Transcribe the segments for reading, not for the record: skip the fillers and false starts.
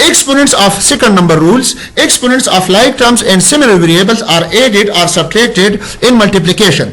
Exponents of second number rules, exponents of like terms and similar variables are added or subtracted in multiplication.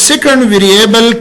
second variable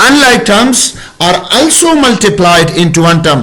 unlike terms are also multiplied into one term।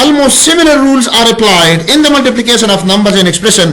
almost similar rules are applied in the multiplication of numbers and expression।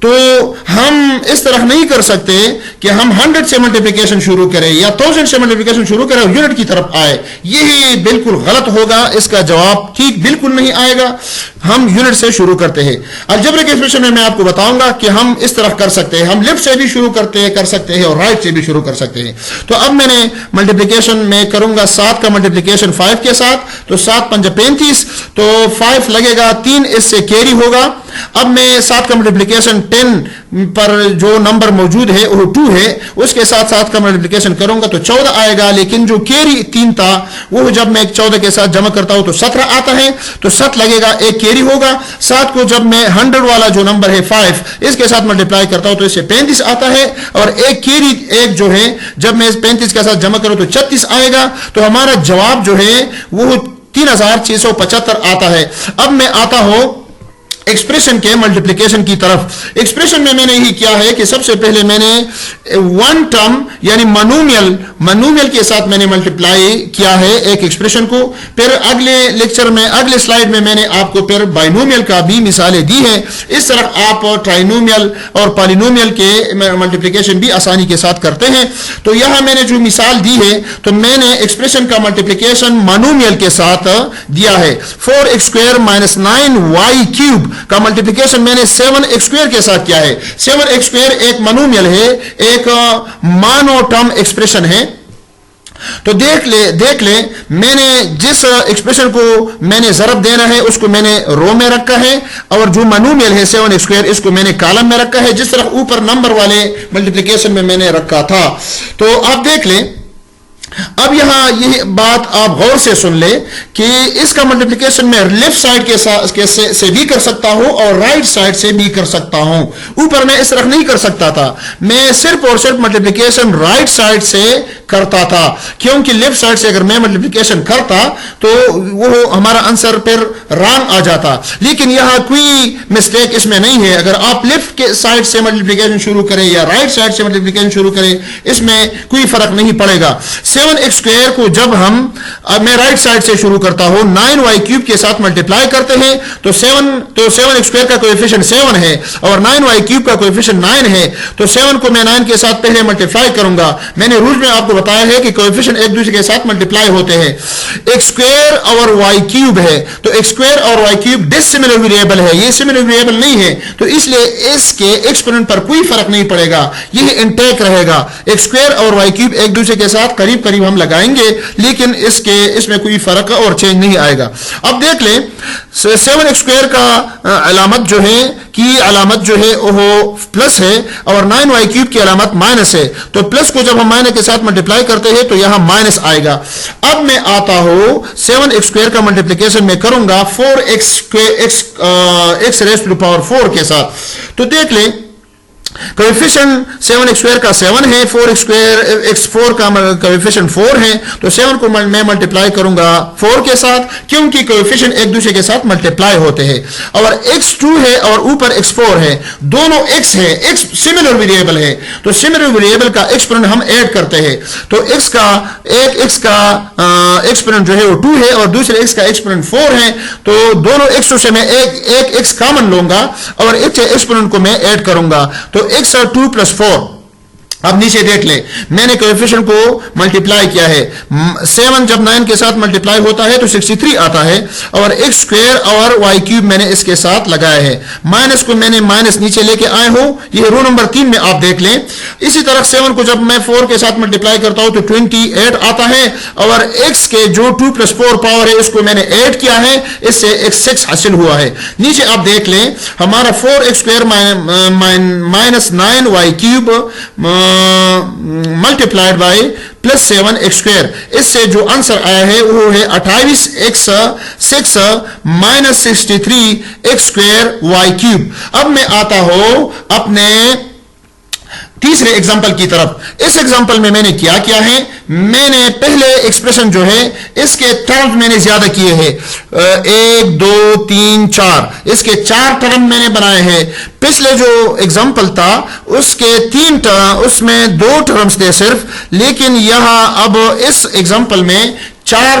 تو ہم اس طرح نہیں کر سکتے کہ ہم 100 سے multiplication شروع کریں یا 1000 سے ملٹیپلیکیشن شروع کریں اور یونٹ کی طرف آئے. یہی بالکل غلط ہوگا, اس کا جواب ٹھیک بالکل نہیں آئے گا. ہم یونٹ سے شروع کرتے ہیں. الجبرک ایکسپریشن میں آپ کو بتاؤں گا کہ ہم اس طرح کر سکتے ہیں, ہم لیفٹ سے بھی شروع کر سکتے ہیں اور رائٹ سے بھی شروع کر سکتے ہیں. تو اب میں نے ملٹیپلیکیشن میں کروں گا 7 کا ملٹیپلیکیشن 5 کے ساتھ, تو 7 5 35, تو 5 لگے گا, 3 اس سے کیری ہوگا. اب میں 7 کا ملٹیپلیکیشن 10 پر جو نمبر موجود ہے وہ 2 ہے, اس کے ساتھ 7 کا ملٹیپلیکیشن کروں گا تو 14 آئے گا. لیکن جو کیری 3 تھا وہ جب میں 14 کے ساتھ جمع کرتا ہوں تو 17 آتا ہے, تو 7 لگے گا, ایک کیری ہوگا. 7 کو جب میں 100 والا جو نمبر ہے 5 اس کے ساتھ ملٹیپلائی کرتا ہوں تو اس سے 35 آتا ہے, اور ایک کیری ایک جو ہے جب میں 35 کے ساتھ جمع کروں تو 36 آئے گا. تو ہمارا جواب جو ہے وہ 3675 آتا ہے. اب میں آتا ہوں ایکسپریشن کے ملٹیپلیکیشن کی طرف. ایکسپریشن میں نے یہی کیا ہے کہ سب سے پہلے میں نے 1 ٹرم یعنی منومیل کے ساتھ میں نے ملٹیپلائی کیا ہے ایک ایکسپریشن کو. پھر اگلے لیکچر میں اگلے سلائیڈ میں نے آپ کو پھر بائنومیل کا بھی مثالیں دی ہیں. اس طرح آپ ٹرائنومیل اور پالینومیل کے ملٹیپلیکیشن بھی آسانی کے ساتھ کرتے ہیں. تو یہاں میں نے جو مثال دی ہے تو میں نے ایکسپریشن کا ملٹیپلیکیشن منومیل کے ساتھ دیا ہے. 4x² - 9y³ کا ملٹیپلیکیشن میں نے 7x² کے ساتھ کیا ہے. 7x² ایک منومیل ہے, ایک مانوٹرم ایکسپریشن ہے. تو دیکھ لے میں نے جس ایکسپریشن کو میں نے ضرب دینا ہے اس کو میں نے رو میں رکھا ہے, اور جو منومیل ہے 7x² اس کو میں نے کالم میں رکھا ہے, جس طرح اوپر نمبر والے ملٹیپلیکیشن میں نے رکھا تھا. تو آپ دیکھ لیں. اب یہاں یہ بات آپ غور سے سن لیں کہ اس کا ملٹیپلیکیشن میں لیفٹ سائڈ سے بھی کر سکتا ہوں اور رائٹ سائڈ سے بھی کر سکتا ہوں. اوپر میں اس طرح نہیں کر سکتا تھا, میں صرف اور صرف ملٹیپلیکیشن رائٹ سائڈ سے کرتا تھا, کیونکہ لیفٹ سائڈ سے اگر میں ملٹیپلیکیشن کرتا تو وہ ہمارا آنسر پھر رانگ آ جاتا. لیکن یہاں کوئی مسٹیک اس میں نہیں ہے. اگر آپ لیفٹ کے سائڈ سے ملٹیپلیکیشن شروع کریں یا رائٹ سائڈ سے ملٹیپلیکیشن شروع کریں اس میں کوئی فرق نہیں پڑے گا. 7x² کو جب میں رائٹ سائڈ سے شروع کرتا ہوں 9y³ کے ساتھ ملٹیپلائی کرتے ہیں تو 7x² کا کوئیفیشنٹ 7 ہے اور 9y³ کا کوئیفیشنٹ 9 ہے. تو 7 کو میں 9 کے ساتھ پہلے ملٹیپلائی کروں گا. میں نے رول میں آپ کو بتایا ہے کہ کوئیفیشنٹ ایک دوسرے کے ساتھ ملٹیپلائی ہوتے ہیں. x² اور y³ ہے تو x² اور y³ ڈسیملر ویریبل ہے, یہ سملر ویریبل نہیں ہے, تو اس لیے اس کے ایکسپوننٹ پر کوئی فرق نہیں پڑے گا, یہ انٹیک رہے گا. x² اور y³ ایک دوسرے کے ساتھ قریب ہم لگائیں گے لیکن اس میں کوئی فرق اور چینج نہیں آئے گا. اب دیکھ لیں 7x² کا علامت جو ہے وہ پلس ہے اور 9y³ کی علامت مائنس ہے. تو پلس کو جب ہم مائنس کے ساتھ ملٹیپلائی کرتے ہیں تو یہاں مائنس آئے گا. اب میں آتا ہوں 7x² کا ملٹیپلیکیشن میں کروں گا 4x⁴ کے ساتھ. تو دیکھ لیں کوئیفیشنٹ 7x² کا 7 ہے, 4x4 کا کوئیفیشنٹ 4 ہے. تو 7 کو میں ملٹیپلائی کروں گا 4 کے ساتھ کیونکہ کوئیفیشنٹ ایک دوسرے کے ساتھ ملٹیپلائی ہوتے ہیں. اور x2 ہے اور اوپر x4 ہے, دونوں x ہے, x سملر ویریبل ہے. تو سملر ویریبل کا ایکسپوننٹ ہم ایڈ کرتے ہیں. تو ایک x کا ایکسپوننٹ جو ہے وہ 2 ہے اور دوسرے x کا ایکسپوننٹ 4 ہے. تو دونوں x سے میں ایک x کامن لوں گا اور ایک ایکسپوننٹ کو میں ایڈ کروں گا. تو x اور 2 + 4. اب نیچے دیکھ لیں میں نے کوئیفیشنٹ کو ملٹیپلائی کیا ہے. 7 جب 9 کے ساتھ ملٹیپلائی ہوتا ہے تو 63 آتا ہے اور x² اور y³ میں نے اس کے ساتھ لگایا ہے. مائنس کو میں نے مائنس نیچے لے کے آئے ہوں, یہ رو نمبر 3 میں آپ دیکھ لیں. اسی طرح 7 کو جب میں 4 کے ساتھ ملٹیپلائی کرتا ہوں تو 28 آتا ہے اور x کے جو 2 + 4 پاور ہے اس کو میں نے ایڈ کیا ہے, اس سے x6 حاصل ہوا ہے. نیچے آپ دیکھ لیں ہمارا 4x² - 9y³ multiplied by +7x². اس سے جو آنسر آیا ہے وہ ہے 28x6 - 63x²y³. اب میں آتا ہوں اپنے تیسرے ایگزامپل کی طرف. اس ایگزامپل میں نے کیا ہے, میں نے پہلے ایکسپریشن جو ہے اس کے ٹرمز میں نے زیادہ کیے ہیں, 1 2 3 4, اس کے 4 ٹرم میں نے بنائے ہیں. پچھلے جو ایگزامپل تھا اس کے 3 ٹرم, اس میں 2 ٹرمز تھے صرف, لیکن یہاں اب اس ایگزامپل میں 4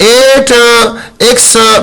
8x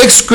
x²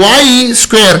y²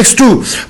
x2,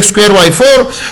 x² y4,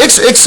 x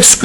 x²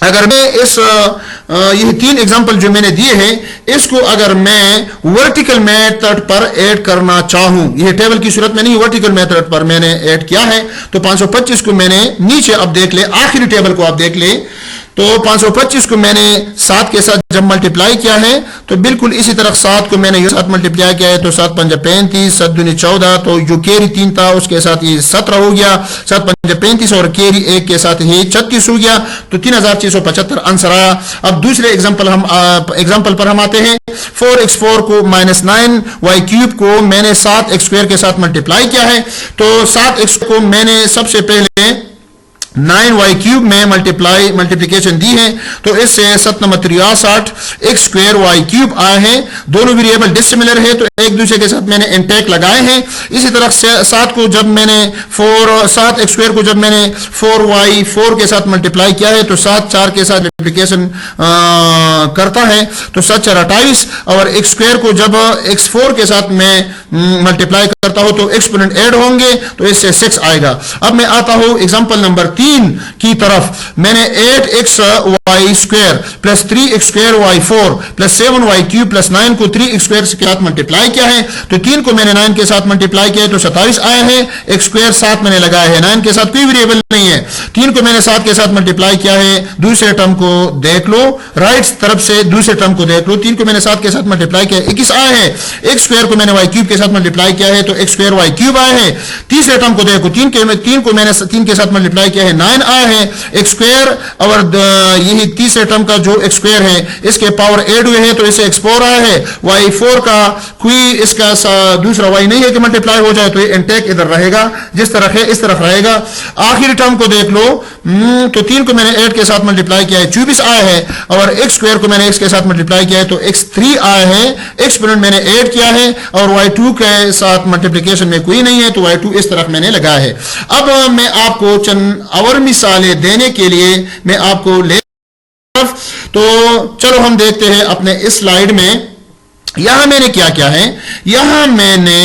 اگر میں یہ 3 ایگزامپل جو میں نے دیے ہیں اس کو اگر میں ورٹیکل میتھڈ پر ایڈ کرنا چاہوں، یہ ٹیبل کی صورت میں نہیں، ورٹیکل میتھڈ پر میں نے ایڈ کیا ہے، تو 525 کو میں نے نیچے اب دیکھ لے، آخری ٹیبل کو آپ دیکھ لیں تو 525 کو میں نے 7 کے ساتھ جب ملٹیپلائی کیا ہے تو بالکل اسی طرح 7 کو میں نے یہ 7 ملٹیپلائی کیا ہے تو 7 5 35، 7 2 14، تو جو کیری 3 تھا اس کے ساتھ یہ 17 ہو گیا، 7 5 35 اور کیری 1 کے ساتھ ہی 36 ہو گیا، تو 3675 آنسر آیا۔ اب دوسرے ایگزامپل پر ہم آتے ہیں۔ 4x4 کو -9y³ کو میں نے 7x² کے ساتھ ملٹیپلائی کیا ہے، تو 7x کو میں نے سب سے پہلے 9y³ میں ملٹیپلیکیشن دی ہے، تو اس سے 7 9 63 x² آئے ہیں، دونوں ویریبل ڈسملر ہے تو ایک دوسرے کے ساتھ میں نے انٹیک لگائے ہیں۔ اسی طرح 7 کو جب میں نے 7x² کو جب میں نے 4y4 کے ساتھ ملٹیپلائی کیا ہے تو 7 4 کے ساتھ ملٹیپلیکیشن کرتا ہے تو 7 4 28، اور x² کو جب x4 کے ساتھ میں ملٹیپلائی کرتا ہوں تو ایکسپوننٹ ایڈ ہوں گے تو اس سے 6 آئے گا۔ اب میں آتا ہوں ایگزامپل نمبر 3 کی طرف۔ میں نے 8xy² plus 3x²y4 plus 7y³ plus 9 کو 3x² کے ساتھ ملٹیپلائی کیا ہے، تو 3 کو میں نے 9 کے ساتھ ملٹیپلائی کیا ہے تو 27 آیا ہے، x² 7 میں نے لگایا ہے، 9 کے ساتھ کوئی ویریبل نہیں ہے، 3 کو میں نے 7 کے ساتھ ملٹیپلائی کیا ہے، دوسرے ٹرم کو دیکھ لو، رائٹ طرف سے دوسرے ٹرم کو دیکھ لو، 3 کو میں نے 7 کے ساتھ ملٹیپلائی کیا ہے 21 آیا ہے، x² کو میں نے y³ کے ساتھ ملٹیپلائی کیا ہے تو x² y³ آیا ہے، تیسرے ٹرم کو دیکھو، 3 کو میں نے 3 کے ساتھ ملٹیپلائی کیا ہے 9 آیا ہے، x² اور یہی تیسرے ٹرم کا جو x² ہے اس کے پاور ایڈ ہوئے ہیں تو اسے x4 آیا ہے، y4 کا کوئی اس کا دوسرا y نہیں ہے کہ ملٹیپلائی ہو جائے تو یہ انٹیک ادھر رہے گا، جس طرح ہے اس طرح رہے گا۔ آخری ٹرم کو دیکھ لو، تو 3 کو میں نے 8 کے ساتھ ملٹیپلائی کیا ہے 24 آیا ہے، اور x² کو میں نے x کے ساتھ ملٹیپلائی کیا ہے تو x3 آیا ہے، ایکسپوننٹ میں نے ایڈ کیا ہے اور y2 کے ساتھ ملٹیپلیکیشن میں کوئی نہیں ہے تو y2 اس طرح میں نے لگایا ہے۔ اب میں آپ کو چند اور مثالیں دینے کے لیے میں آپ کو لے، تو چلو ہم دیکھتے ہیں اپنے اس سلائیڈ میں۔ یہاں میں نے کیا کیا ہے، یہاں میں نے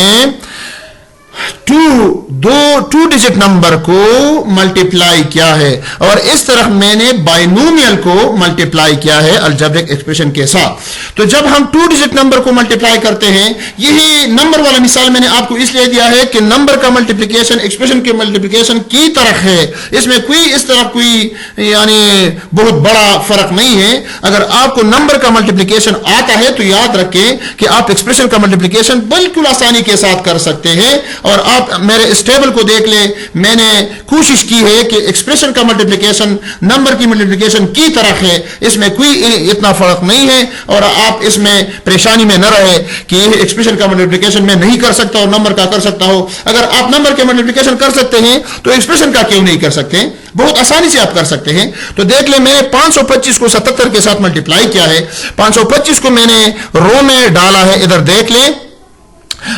2 ڈیجٹ نمبر کو ملٹیپلائی کیا ہے اور اس طرح میں نے بائنومیل کو ملٹیپلائی کیا ہے الجبرک ایکسپریشن کے ساتھ۔ تو جب ہم 2 ڈیجٹ نمبر کو ملٹیپلائی کرتے ہیں، یہی نمبر والا مثال میں نے آپ کو اس لیے دیا ہے کہ نمبر کا ملٹیپلیکیشن ایکسپریشن کے ملٹیپلیکیشن کی طرح ہے، اس میں کوئی اس طرح کوئی یعنی بہت بڑا فرق نہیں ہے۔ اگر آپ کو نمبر کا ملٹیپلیکیشن آتا ہے تو یاد رکھیں کہ آپ ایکسپریشن کا ملٹیپلیکیشن بالکل آسانی کے ساتھ کر سکتے ہیں، اور آپ میرے اس ٹیبل کو دیکھ لیں، میں نے کوشش کی ہے کہ ایکسپریشن کا ملٹیپلیکیشن نمبر کی ملٹیپلیکیشن کی طرح ہے، اس میں کوئی اتنا فرق نہیں ہے، اور آپ اس میں پریشانی میں نہ رہے کہ یہ ایکسپریشن کا ملٹیپلیکیشن میں نہیں کر سکتا اور نمبر کا کر سکتا ہوں۔ اگر آپ نمبر کے ملٹیپلیکیشن کر سکتے ہیں تو ایکسپریشن کا کیوں نہیں کر سکتے؟ بہت آسانی سے آپ کر سکتے ہیں۔ تو دیکھ لیں، میں نے 525 کو 77 کے ساتھ ملٹیپلائی کیا ہے، 525 کو میں نے رو میں ڈالا ہے، ادھر دیکھ لیں،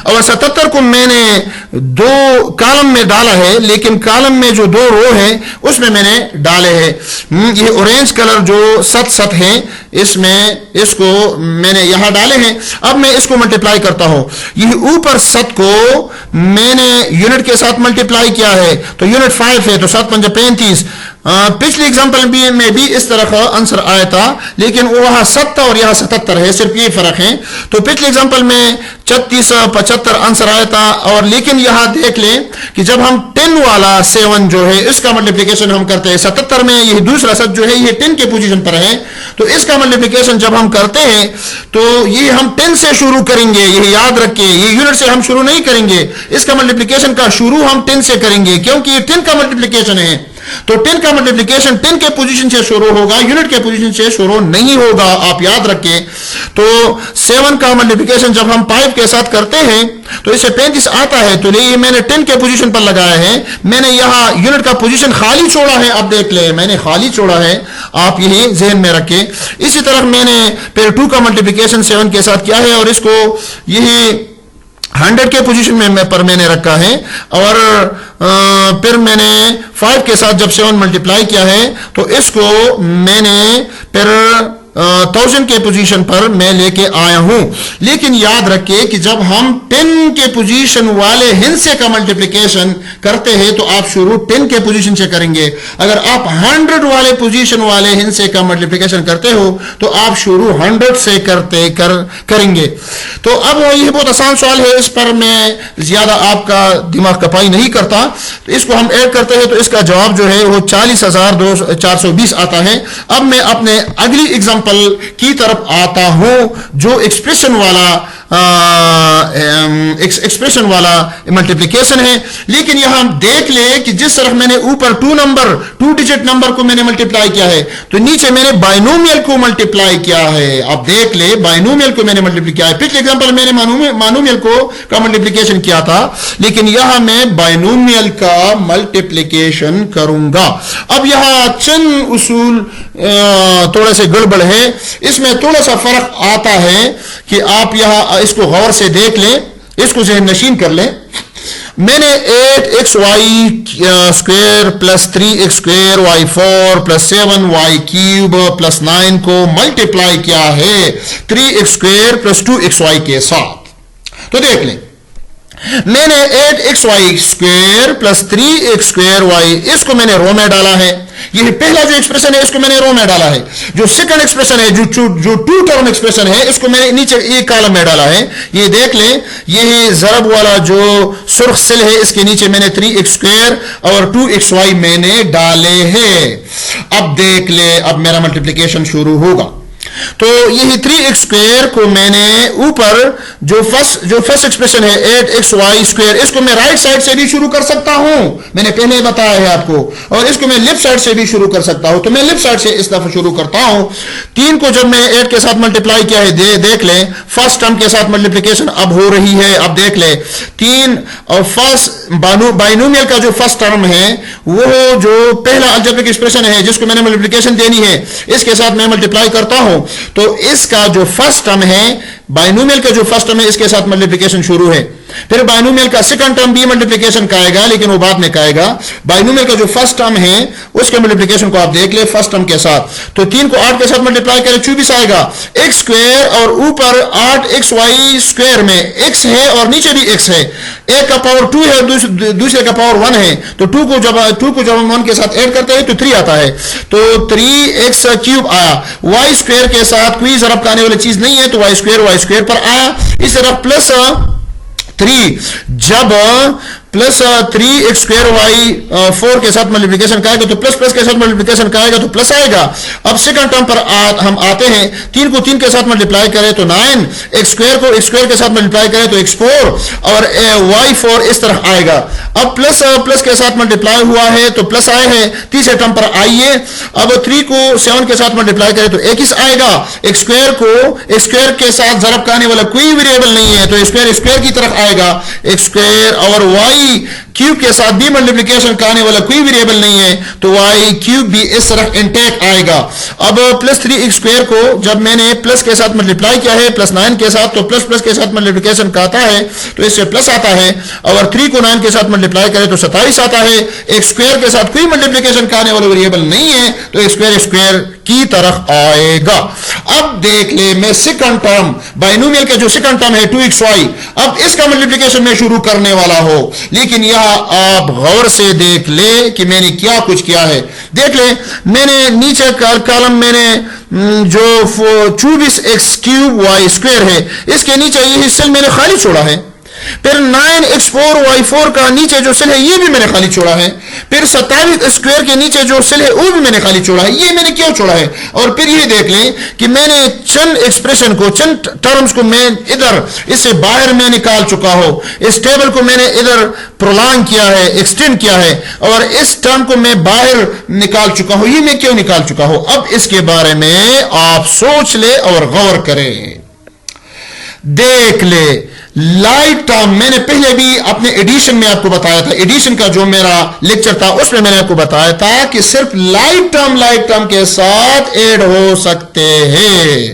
اور 77 کو میں نے 2 کالم میں ڈالا ہے، لیکن کالم میں جو 2 رو ہیں اس میں نے ڈالے ہیں یہ اورنج کلر جو 7 ہیں، اس کو میں نے یہاں ڈالے ہیں۔ اب میں اس کو ملٹیپلائی کرتا ہوں، یہ اوپر 7 کو میں نے یونٹ کے ساتھ ملٹیپلائی کیا ہے تو یونٹ 5 ہے تو 7 5 35۔ پچھلی ایگزامپل میں بھی اس طرح کا آنسر آیا تھا، لیکن وہاں 7 اور یہاں 77 ہے، صرف یہ فرق ہے۔ تو پچھلی ایگزامپل میں 36 75 آنسر آیا تھا، اور لیکن یہاں دیکھ لیں کہ جب ہم 10 والا 7 جو ہے اس کا ملٹیپلیکیشن ہم کرتے ہیں 77 میں، یہ دوسرا 7 جو ہے یہ 10 کے پوزیشن پر ہے، تو اس کا ملٹیپلیکیشن جب ہم کرتے ہیں تو یہ ہم 10 سے شروع کریں گے، یہ یاد رکھیں، یہ یونٹ سے ہم شروع نہیں کریں گے، اس کا ملٹیپلیکیشن کا شروع ہم 10 سے کریں گے کیونکہ یہ 10 کا ملٹیپلیکیشن ہے۔ تو 10 کا ملٹیپلیکیشن 10 کے پوزیشن سے شروع ہوگا، یونٹ کے پوزیشن سے شروع نہیں ہوگا، آپ یاد رکھیں۔ تو 7 کا ملٹیپلیکیشن جب ہم 5 کے ساتھ کرتے ہیں تو اس سے 35 آتا ہے، تو یہ میں نے 10 کے پوزیشن پر لگایا ہے، میں نے یہاں یونٹ کا پوزیشن خالی چھوڑا ہے، آپ دیکھ لیں میں نے خالی چھوڑا ہے، آپ یہی ذہن میں رکھیں۔ اسی طرح میں نے پھر 2 کا ملٹیپلیکیشن 7 کے ساتھ کیا ہے اور اس کو یہی 100 کے پوزیشن میں نے رکھا ہے، اور پھر میں نے 5 کے ساتھ جب 7 ملٹیپلائی کیا ہے تو اس کو میں نے پھر 1000 کے پوزیشن پر میں لے کے آیا ہوں. لیکن یاد رکھیں کہ جب ہم 10 کے پوزیشن والے ہندسے کا ملٹیپلیکیشن کرتے ہیں تو آپ شروع 10 کے پوزیشن سے کریں گے. اگر آپ 100 والے پوزیشن والے ہندسے کا ملٹیپلیکیشن کرتے ہو تو آپ شروع 100 سے کریں گے. تو اب یہ بہت آسان سوال ہے, اس پر میں زیادہ آپ کا دماغ کپائی نہیں کرتا. تو اس کو ہم ایڈ کرتے ہیں تو اس کا جواب جو ہے وہ 40,420 آتا ہے. اب میں اپنے اگلی ایگزامپل کی طرف آتا ہوں جو ایکسپریشن والا ملٹیپلیکیشن ہے. لیکن یہاں دیکھ لیں کہ جس طرح میں نے اوپر 2 ڈیجٹ نمبر کو میں نے ملٹیپلائی کیا ہے تو نیچے میں نے بائنومیل کو ملٹیپلائی کیا ہے. اب دیکھ لیں بائنومیل کو میں نے ملٹیپلائی کیا ہے. پچھلے ایگزامپل میں نے مانومیل کا ملٹیپلیکیشن کیا تھا, لیکن یہاں میں بائنومیل کا ملٹیپلیکیشن کروں گا. اب یہاں چند اصول تھوڑے سے گڑبڑ ہے, اس میں تھوڑا سا فرق آتا ہے کہ آپ یہاں اس کو غور سے دیکھ لیں, اس کو ذہن نشین کر لیں. میں نے 8xy square plus 3x square y4 plus 7y cube plus 9 کو ملٹیپلائی کیا ہے 3x اسکوئر پلس 2xy کے ساتھ. تو دیکھ لیں, میں نے 8xy square plus 3x square y اس کو میں نے رو میں ڈالا ہے. یہ پہلا جو ایکسپریشن ہے اس کو میں نے رو میں ڈالا ہے. جو سیکنڈ ایکسپریشن ہے جو 2 ٹرم ایکسپریشن ہے اس کو میں نے نیچے ایک کالم میں ڈالا ہے. یہ دیکھ لیں, یہ ضرب والا جو سرخ سل ہے اس کے نیچے میں نے 3x اسکوئر اور 2xy میں نے ڈالے ہیں. اب دیکھ لیں, اب میرا ملٹیپلیکیشن شروع ہوگا. تو یہی 3x اسکوئر کو میں نے اوپر جو فرسٹ ایکسپریشن ہے 8xy اسکوئر اس کو میں رائٹ سائڈ سے بھی شروع کر سکتا ہوں, میں نے پہلے بتایا ہے آپ کو, اور اس کو میں لیفٹ سائڈ سے بھی شروع کر سکتا ہوں. تو میں لیفٹ سائڈ سے اس دفعہ شروع کرتا ہوں. 3 کو جب میں 8 کے ساتھ ملٹیپلائی کیا ہے دیکھ لیں, فرسٹ ٹرم کے ساتھ ملٹیپلیکیشن اب ہو رہی ہے. اب دیکھ لیں 3 اور فرسٹ بائنومیل کا جو فرسٹ ٹرم ہے وہ جو پہلا الجبرک ایکسپریشن ہے جس کو میں نے ملٹیپلیکیشن دینی ہے اس کے ساتھ میں ملٹیپلائی کرتا ہوں. تو اس کا جو فرسٹ ٹرم ہے بائنومیل کا جو فرسٹ ٹرم ہے اس کے ساتھ ملٹیپلیکیشن شروع ہے. پھر بائنومیل کا سیکنڈ ٹرم بھی ملٹیپلیکیشن کہے گا, لیکن وہ بعد میں کہے گا. بائنومیل کا جو فرسٹ ٹرم ہے اس کے ملٹیپلیکیشن کو آپ دیکھ لیں فرسٹ ٹرم کے ساتھ. تو 3 کو 8 کے ساتھ ملٹیپلائی کریں 24 آئے گا. x اسکوئر اور اوپر 8xy اسکوئر میں x ہے اور نیچے بھی x ہے. ایک کا پاور 2 ہے دوسرے کا پاور 1 ہے. تو 2 کو جب ہم 1 کے ساتھ ایڈ کرتے ہیں تو 3 آتا ہے. تو 3x کیوب آیا. y اسکوئر کے ساتھ کوئی ضرب کا آنے والی چیز نہیں ہے تو y اسکوئر پر آیا. اس طرح پلس 3 جب پلس 3x اسکوئر y4 کے ساتھ ملٹیپلیکیشن کہے گا تو پلس کے ساتھ ملٹیپلیکیشن کہے گا تو پلس آئے گا. اب سیکنڈ ٹرم پر ہم آتے ہیں. 3 کو 3 کے ساتھ ملٹیپلائی کریں تو 9, x اسکوئر کو x اسکوئر کے ساتھ ملٹیپلائی کریں تو x4 اور y4 اس طرح آئے گا. اب پلس کے ساتھ ملٹیپلائی ہوا ہے تو پلس آئے ہیں. تیسرے ٹرم پر آئیے. اب 3 کو 7 کے ساتھ ملٹیپلائی کریں تو x آئے گا. x اسکوئر کے ساتھ ضرب کا آنے والا کوئی ویریبل نہیں ہے تو اسکوئر کی طرف آئے گا. x اسکوئر اور y کیوب کے ساتھ بھی ملٹیپلیکیشن کا آنے والا کوئی ویریبل نہیں ہے تو y کیوب بھی اس طرح انٹیک آئے گا. اب پلس 3x اسکوئر کو جب میں نے پلس کے ساتھ ملٹیپلائی کیا ہے پلس 9 کے ساتھ تو پلس کے ساتھ ملٹیپلیکیشن کا آتا ہے تو اس سے پلس آتا ہے. اور 3 کو 9 کے ساتھ ملٹیپلائی کرے تو 27 آتا ہے. x اسکوئر کے ساتھ کوئی ملٹیپلیکیشن کا آنے والا ویریبل نہیں ہے تو اسکوئر کی طرف آئے گا. اب دیکھ لیں میں سیکنڈ ٹرم بائنومیل کا جو سیکنڈ ٹرم ہے 2xy اب اس کا ملٹیپلیکیشن میں شروع کرنے والا ہو. لیکن یہاں آپ غور سے دیکھ لیں کہ میں نے کیا کچھ کیا ہے. دیکھ لیں میں نے نیچے کالم میں نے جو 24x کیوب y اسکوئر ہے اس کے نیچے یہ سیل میں نے خالی چھوڑا ہے. پھر 9x4 y4 کا نیچے جو سیل ہے یہ بھی میں نے خالی چھوڑا ہے. پھر 27 اسکوئر کے نیچے جو سیل ہے وہ بھی میں نے خالی چھوڑا ہے. یہ میں نے کیوں چھوڑا ہے؟ اور پھر یہ دیکھ لیں کہ میں نے چند ایکسپریشن کو چند ٹرمز کو میں ادھر اس سے باہر میں نکال چکا ہوں. اس ٹیبل کو میں نے ادھر پرولانگ کیا ہے, ایکسٹینڈ کیا ہے, اور اس ٹرم کو میں باہر نکال چکا ہوں. یہ میں کیوں نکال چکا ہوں؟ اب اس کے بارے میں آپ سوچ لیں اور غور کریں. دیکھ لیں لائٹ ٹرم میں نے پہلے بھی اپنے ایڈیشن میں آپ کو بتایا تھا. ایڈیشن کا جو میرا لیکچر تھا اس میں نے آپ کو بتایا تھا کہ صرف لائٹ ٹرم کے ساتھ ایڈ ہو سکتے ہیں.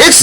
x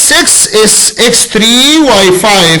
6 x3 y5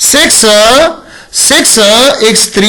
6 x3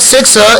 6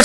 x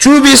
24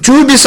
24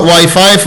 y5।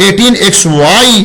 18xy।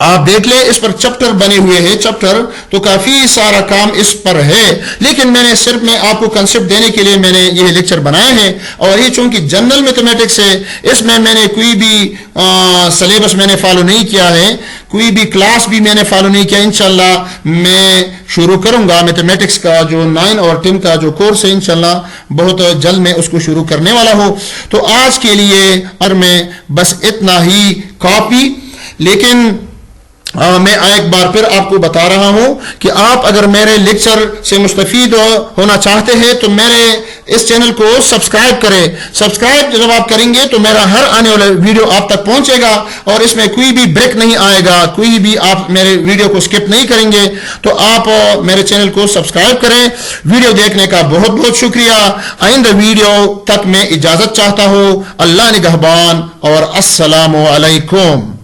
آپ دیکھ لیں اس پر چپٹر بنے ہوئے ہیں، چپٹر تو کافی سارا کام اس پر ہے، لیکن میں نے صرف میں آپ کو کنسپٹ دینے کے لیے میں نے یہ لیکچر بنائے ہیں، اور یہ چونکہ جنرل میتھمیٹکس ہے اس میں نے کوئی بھی سلیبس میں نے فالو نہیں کیا ہے، کوئی بھی کلاس بھی میں نے فالو نہیں کیا. انشاءاللہ میں شروع کروں گا میتھمیٹکس کا جو 9 اور 10 کا جو کورس ہے، انشاءاللہ بہت جلد میں اس کو شروع کرنے والا ہوں. تو آج کے لیے اور میں بس اتنا ہی کافی. لیکن میں ایک بار پھر آپ کو بتا رہا ہوں کہ آپ اگر میرے لیکچر سے مستفید ہونا چاہتے ہیں تو میرے اس چینل کو سبسکرائب کریں. سبسکرائب جب آپ کریں گے تو میرا ہر آنے والا ویڈیو آپ تک پہنچے گا اور اس میں کوئی بھی بریک نہیں آئے گا، کوئی بھی آپ میرے ویڈیو کو سکپ نہیں کریں گے. تو آپ میرے چینل کو سبسکرائب کریں. ویڈیو دیکھنے کا بہت بہت شکریہ. آئندہ ویڈیو تک میں اجازت چاہتا ہوں. اللہ نگہبان اور السلام علیکم.